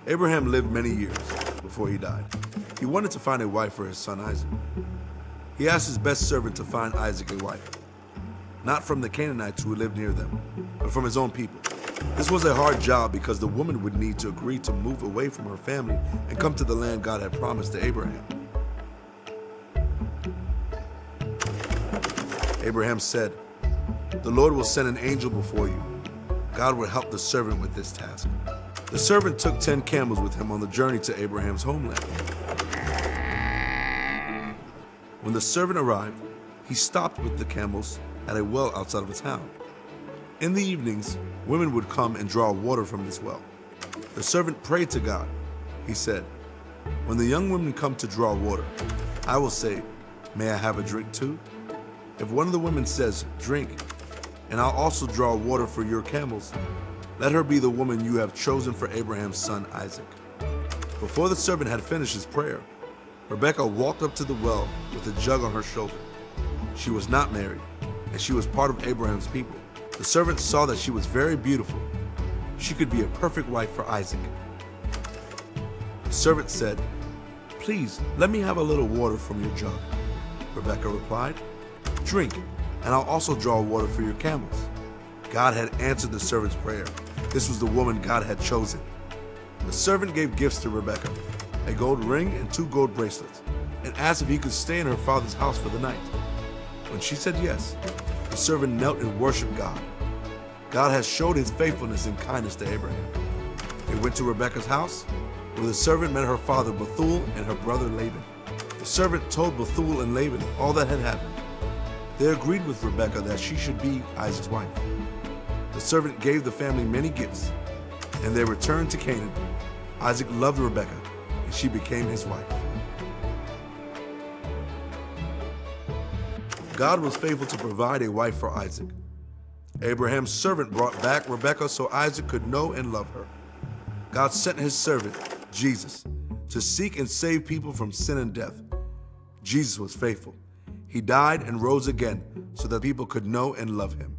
Abraham lived many years before he died. He wanted to find a wife for his son Isaac. He asked his best servant to find Isaac a wife, not from the Canaanites who lived near them, but from his own people. This was a hard job because the woman would need to agree to move away from her family and come to the land God had promised to Abraham. Abraham said, "The Lord will send an angel before you. God will help the servant with this task." The servant took 10 camels with him on the journey to Abraham's homeland. When the servant arrived, he stopped with the camels at a well outside of a town. In the evenings, women would come and draw water from this well. The servant prayed to God. He said, "When the young women come to draw water, I will say, 'May I have a drink too?' If one of the women says, 'Drink, and I'll also draw water for your camels,' let her be the woman you have chosen for Abraham's son Isaac." Before the servant had finished his prayer, Rebekah walked up to the well with a jug on her shoulder. She was not married, and she was part of Abraham's people. The servant saw that she was very beautiful. She could be a perfect wife for Isaac. The servant said, "Please, let me have a little water from your jug." Rebekah replied, "Drink, and I'll also draw water for your camels." God had answered the servant's prayer. This was the woman God had chosen. The servant gave gifts to Rebekah, a gold ring and 2 gold bracelets, and asked if he could stay in her father's house for the night. When she said yes, the servant knelt and worshiped God. God has showed his faithfulness and kindness to Abraham. They went to Rebekah's house, where the servant met her father Bethuel and her brother Laban. The servant told Bethuel and Laban all that had happened. They agreed with Rebekah that she should be Isaac's wife. The servant gave the family many gifts, and they returned to Canaan. Isaac loved Rebekah, and she became his wife. God was faithful to provide a wife for Isaac. Abraham's servant brought back Rebekah so Isaac could know and love her. God sent his servant, Jesus, to seek and save people from sin and death. Jesus was faithful. He died and rose again so that people could know and love him.